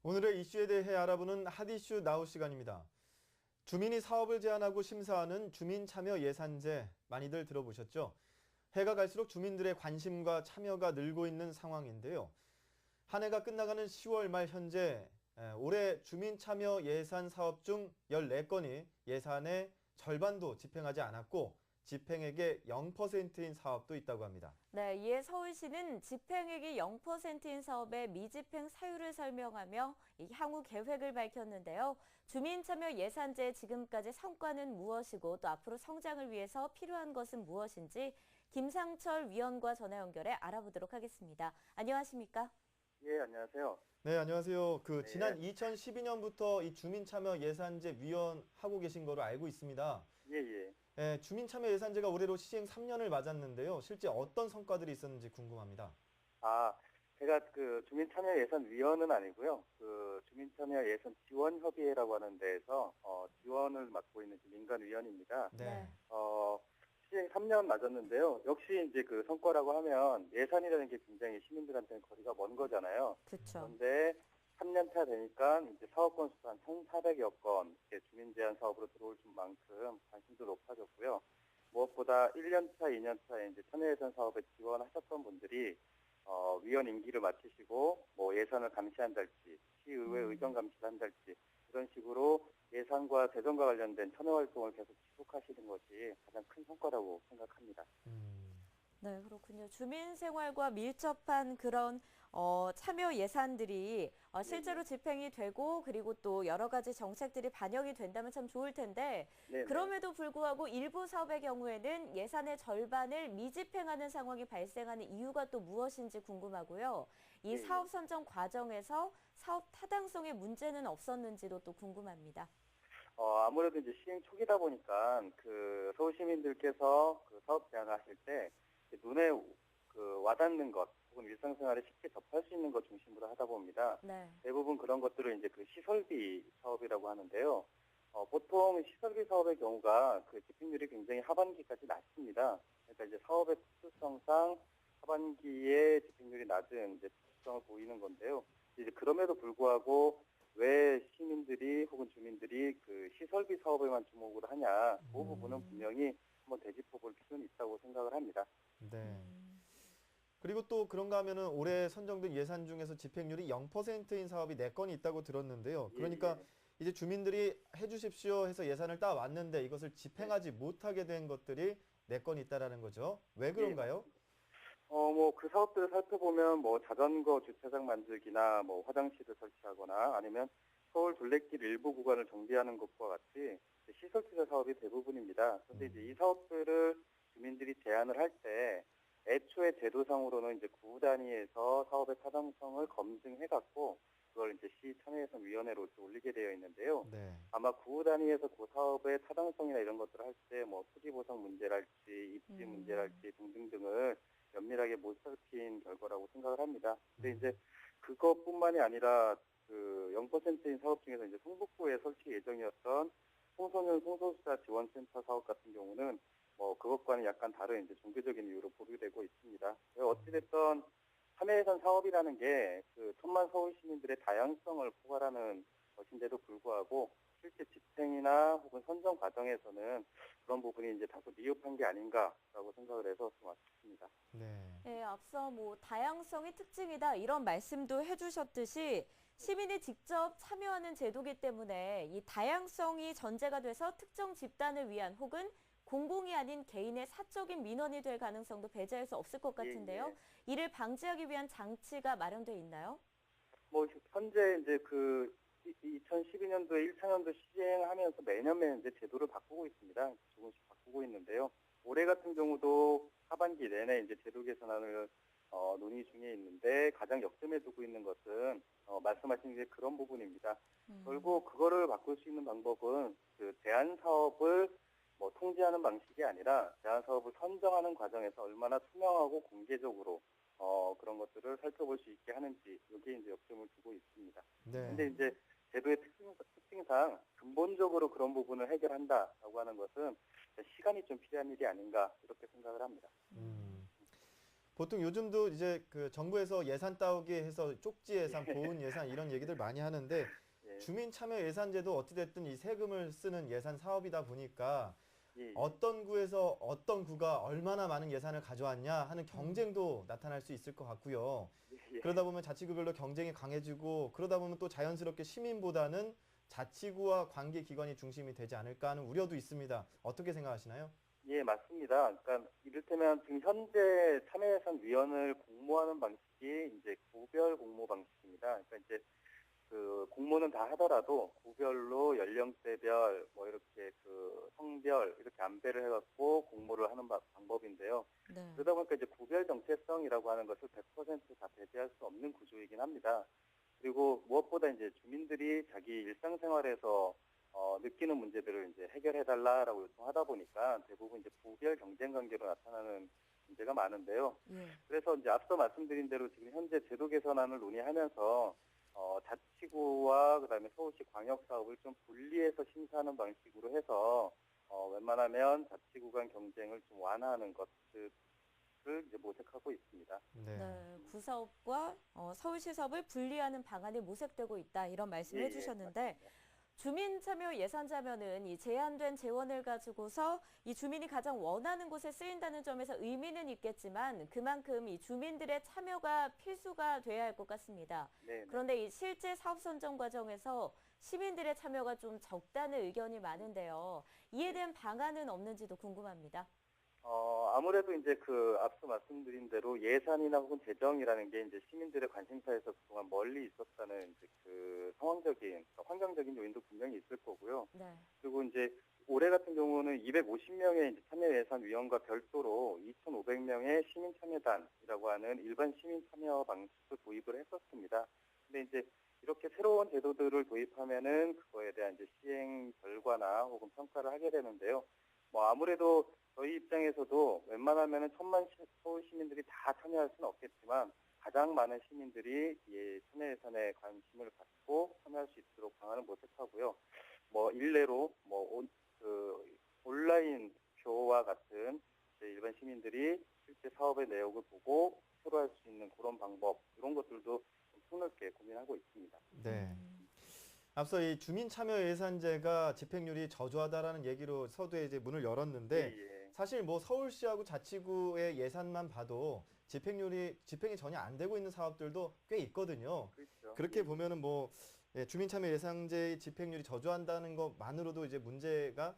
오늘의 이슈에 대해 알아보는 핫이슈 나우 시간입니다. 주민이 사업을 제안하고 심사하는 주민참여예산제 많이들 들어보셨죠? 해가 갈수록 주민들의 관심과 참여가 늘고 있는 상황인데요. 한 해가 끝나가는 10월 말 현재 올해 주민참여예산 사업 중 14건이 예산의 절반도 집행하지 않았고 집행액의 0%인 사업도 있다고 합니다. 네, 이에 서울시는 집행액이 0%인 사업의 미집행 사유를 설명하며 향후 계획을 밝혔는데요. 주민참여 예산제의 지금까지 성과는 무엇이고 또 앞으로 성장을 위해서 필요한 것은 무엇인지 김상철 위원과 전화 연결해 알아보도록 하겠습니다. 안녕하십니까? 예, 안녕하세요. 네, 안녕하세요. 네. 지난 2012년부터 이 주민참여예산제 위원 하고 계신 거로 알고 있습니다. 예, 예. 주민참여예산제가 올해로 시행 3년을 맞았는데요. 실제 어떤 성과들이 있었는지 궁금합니다. 제가 주민참여예산위원은 아니고요. 주민참여예산지원협의회라고 하는 데에서 지원을 맡고 있는 민간위원입니다. 네. 시행 3년 맞았는데요. 역시 이제 그 성과라고 하면 예산이라는 게 굉장히 시민들한테는 거리가 먼 거잖아요. 그렇죠. 그런데 3년 차 되니까 이제 사업 건수가 한 1,400여 건 주민 제한 사업으로 들어올 만큼 관심도 높아졌고요. 무엇보다 1년 차, 2년 차에 이제 참여예산 사업에 지원하셨던 분들이 위원 임기를 마치시고 뭐 예산을 감시한달지, 시의회 의정 감시를 한달지 이런 식으로 예산과 재정과 관련된 참여 활동을 계속 지속하시는 것이 가장 큰 성과라고 생각합니다. 네, 그렇군요. 주민 생활과 밀접한 그런 참여 예산들이 실제로 집행이 되고 그리고 또 여러 가지 정책들이 반영이 된다면 참 좋을 텐데 네네. 그럼에도 불구하고 일부 사업의 경우에는 예산의 절반을 미집행하는 상황이 발생하는 이유가 또 무엇인지 궁금하고요. 이 네네. 사업 선정 과정에서 사업 타당성에 문제는 없었는지도 또 궁금합니다. 아무래도 이제 시행 초기다 보니까 그 서울 시민들께서 그 사업 제안을 하실 때 눈에 그 와닿는 것 혹은 일상생활에 쉽게 접할 수 있는 것 중심으로 하다 봅니다. 네. 대부분 그런 것들을 이제 그 시설비 사업이라고 하는데요. 보통 시설비 사업의 경우가 그 집행률이 굉장히 하반기까지 낮습니다. 그러니까 이제 사업의 특수성상 하반기에 집행률이 낮은 이제 특수성을 보이는 건데요. 이제 그럼에도 불구하고 왜 시민들이 혹은 주민들이 그 시설비 사업에만 주목을 하냐, 그 부분은 분명히 한번 되짚어볼 필요는 있다고 생각을 합니다. 네. 그리고 또 그런가 하면은 올해 선정된 예산 중에서 집행률이 0%인 사업이 4건이 있다고 들었는데요. 그러니까 예. 이제 주민들이 해주십시오 해서 예산을 따왔는데 이것을 집행하지 못하게 된 것들이 4건이 있다라는 거죠. 왜 그런가요? 뭐 그 사업들을 살펴보면 뭐 자전거 주차장 만들기나 뭐 화장실을 설치하거나 아니면 서울 둘레길 일부 구간을 정비하는 것과 같이 시설 투자 사업이 대부분입니다. 그런데 이제 이 사업들을 주민들이 제안을 할 때 애초에 제도상으로는 이제 구 단위에서 사업의 타당성을 검증해갖고 그걸 이제 시 참여예산위원회로 올리게 되어 있는데요. 네. 아마 구 단위에서 그 사업의 타당성이나 이런 것들을 할 때 뭐 토지 보상 문제랄지 입지 문제랄지 등등등을 면밀하게 못 살핀 결과라고 생각을 합니다. 근데 이제 그것뿐만이 아니라 그 0%인 사업 중에서 이제 성북구에 설치 예정이었던 청소년 성소수자 지원센터 사업 같은 경우는 뭐 그것과는 약간 다른 이제 종교적인 이유로 보류되고 있습니다. 어찌됐든 참여예산 사업이라는 게 그 천만 서울 시민들의 다양성을 포괄하는 것인데도 불구하고 실제 집행이나 혹은 선정 과정에서는 그런 부분이 이제 다소 미흡한 게 아닌가라고 생각을 해서 좀 아쉽습니다. 네. 네, 앞서 뭐 다양성이 특징이다 이런 말씀도 해주셨듯이 시민이 직접 참여하는 제도이기 때문에 이 다양성이 전제가 돼서 특정 집단을 위한 혹은 공공이 아닌 개인의 사적인 민원이 될 가능성도 배제할 수 없을 것 같은데요. 이를 방지하기 위한 장치가 마련돼 있나요? 뭐 현재 이제 그 2012년도에 1차년도 시행하면서 매년 이제 제도를 바꾸고 있습니다. 조금씩 바꾸고 있는데요. 올해 같은 경우도 하반기 내내 이제 제도 개선안을 논의 중에 있는데 가장 역점에 두고 있는 것은 말씀하신 게 그런 부분입니다. 결국 그거를 바꿀 수 있는 방법은 그 제한 사업을 뭐 통제하는 방식이 아니라 제한 사업을 선정하는 과정에서 얼마나 투명하고 공개적으로 그런 것들을 살펴볼 수 있게 하는지 여기에 이제 역점을 두고 있습니다. 네. 근데 이제 제도의 특징상 근본적으로 그런 부분을 해결한다라고 하는 것은 시간이 좀 필요한 일이 아닌가 이렇게 생각을 합니다. 보통 요즘도 이제 그 정부에서 예산 따오기 해서 쪽지 예산, 보훈 예산 이런 얘기들 많이 하는데 예, 주민 참여 예산제도 어찌됐든 이 세금을 쓰는 예산 사업이다 보니까 예, 어떤 구에서 어떤 구가 얼마나 많은 예산을 가져왔냐 하는 경쟁도 나타날 수 있을 것 같고요. 예, 예. 그러다 보면 자치구별로 경쟁이 강해지고 그러다 보면 또 자연스럽게 시민보다는 자치구와 관계기관이 중심이 되지 않을까 하는 우려도 있습니다. 어떻게 생각하시나요? 예, 맞습니다. 그러니까 이를테면 지금 현재 참여예산위원을 공모하는 방식이 이제 구별 공모 방식입니다. 그러니까 이제 그 공모는 다 하더라도 구별로 연령대별 뭐 이렇게 그 성별 이렇게 안배를 해갖고 공모를 하는 방법인데요. 네. 그러다 보니까 이제 구별 정체성이라고 하는 것을 100%다 배제할 수 없는 구조이긴 합니다. 그리고 무엇보다 이제 주민들이 자기 일상생활에서 느끼는 문제들을 이제 해결해달라라고 요청하다 보니까 대부분 이제 구별 경쟁 관계로 나타나는 문제가 많은데요. 예. 그래서 이제 앞서 말씀드린 대로 지금 현재 제도 개선안을 논의하면서 자치구와 그다음에 서울시 광역 사업을 좀 분리해서 심사하는 방식으로 해서 웬만하면 자치구 간 경쟁을 좀 완화하는 것들을 이제 모색하고 있습니다. 네. 네, 구사업과 서울시 사업을 분리하는 방안이 모색되고 있다 이런 말씀을 예, 해주셨는데 맞습니다. 주민 참여 예산자면은 이 제한된 재원을 가지고서 이 주민이 가장 원하는 곳에 쓰인다는 점에서 의미는 있겠지만 그만큼 이 주민들의 참여가 필수가 돼야 할 것 같습니다. 네, 네. 그런데 이 실제 사업 선정 과정에서 시민들의 참여가 좀 적다는 의견이 많은데요. 이에 대한 방안은 없는지도 궁금합니다. 아무래도 이제 그 앞서 말씀드린 대로 예산이나 혹은 재정이라는 게 이제 시민들의 관심사에서 그동안 멀리 있었다는 이제 그 상황적인, 그러니까 환경적인 요인도 분명히 있을 거고요. 네. 그리고 이제 올해 같은 경우는 250명의 이제 참여예산위원과 별도로 2,500명의 시민참여단이라고 하는 일반 시민 참여 방식도 도입을 했었습니다. 근데 이제 이렇게 새로운 제도들을 도입하면은 그거에 대한 이제 시행 결과나 혹은 평가를 하게 되는데요. 뭐 아무래도 저희 입장에서도 웬만하면은 1,000만 서울 시민들이 다 참여할 수는 없겠지만 가장 많은 시민들이 이 참여 예산에 관심을 갖고 참여할 수 있도록 방안을 모색하고요. 뭐 일례로 온라인 투표와 같은 이제 일반 시민들이 실제 사업의 내역을 보고 표로할 수 있는 그런 방법 이런 것들도 좀 폭넓게 고민하고 있습니다. 네. 앞서 이 주민 참여 예산제가 집행률이 저조하다라는 얘기로 서두에 이제 문을 열었는데 예. 사실 뭐 서울시하고 자치구의 예산만 봐도 집행이 전혀 안 되고 있는 사업들도 꽤 있거든요. 그렇죠. 그렇게 보면은 뭐 주민 참여 예산제의 집행률이 저조한다는 것만으로도 이제 문제가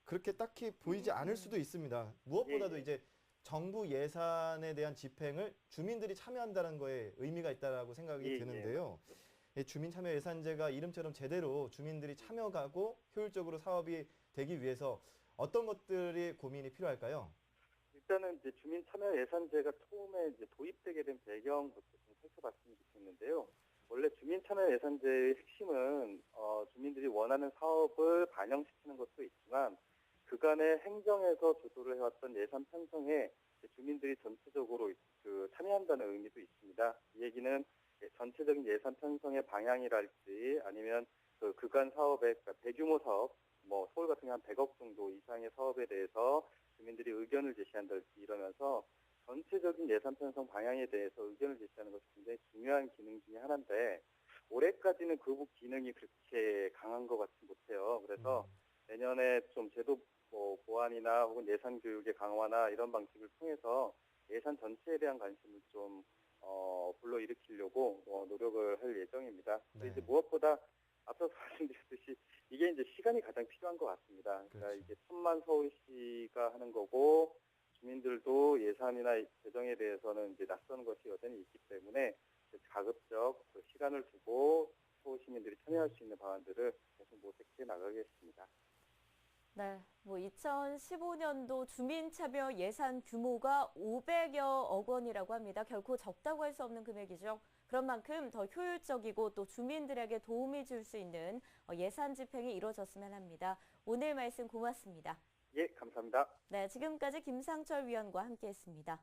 그렇게 딱히 보이지 않을 수도 있습니다. 무엇보다도 예. 이제 정부 예산에 대한 집행을 주민들이 참여한다는 거에 의미가 있다라고 생각이 예, 드는데요. 주민 참여 예산제가 이름처럼 제대로 주민들이 참여가고 효율적으로 사업이 되기 위해서 어떤 것들이 고민이 필요할까요? 일단은 이제 주민 참여 예산제가 처음에 이제 도입되게 된 배경부터 좀 살펴봤으면 좋겠는데요. 원래 주민 참여 예산제의 핵심은 주민들이 원하는 사업을 반영시키는 것도 있지만 그간의 행정에서 주도를 해왔던 예산 편성에 이제 주민들이 전체적으로 그 참여한다는 의미도 있습니다. 이 얘기는 전체적인 예산 편성의 방향이랄지 아니면 그간 사업의 그러니까 대규모 사업, 뭐 서울 같은 경우 한 100억 정도 이상의 사업에 대해서 주민들이 의견을 제시한달지 이러면서 전체적인 예산 편성 방향에 대해서 의견을 제시하는 것이 굉장히 중요한 기능 중에 하나인데 올해까지는 그 기능이 그렇게 강한 것 같지 못해요. 그래서 내년에 좀 제도 보완이나 혹은 예산 교육의 강화나 이런 방식을 통해서 예산 전체에 대한 관심을 좀 불러일으키려고 노력을 할 예정입니다. 근데 이제 무엇보다 앞서서 말씀드렸듯이 이게 이제 시간이 가장 필요한 것 같습니다. 그러니까 그렇죠. 이게 1,000만 서울시가 하는 거고 주민들도 예산이나 재정에 대해서는 이제 낯선 것이 여전히 있기 때문에 가급적 그 시간을 두고 서울 시민들이 참여할 수 있는 방안들을 계속 모색해 나가겠습니다. 네, 뭐 2015년도 주민 참여 예산 규모가 500여억 원이라고 합니다. 결코 적다고 할 수 없는 금액이죠. 그런 만큼 더 효율적이고 또 주민들에게 도움이 줄 수 있는 예산 집행이 이루어졌으면 합니다. 오늘 말씀 고맙습니다. 예, 감사합니다. 네, 지금까지 김상철 위원과 함께했습니다.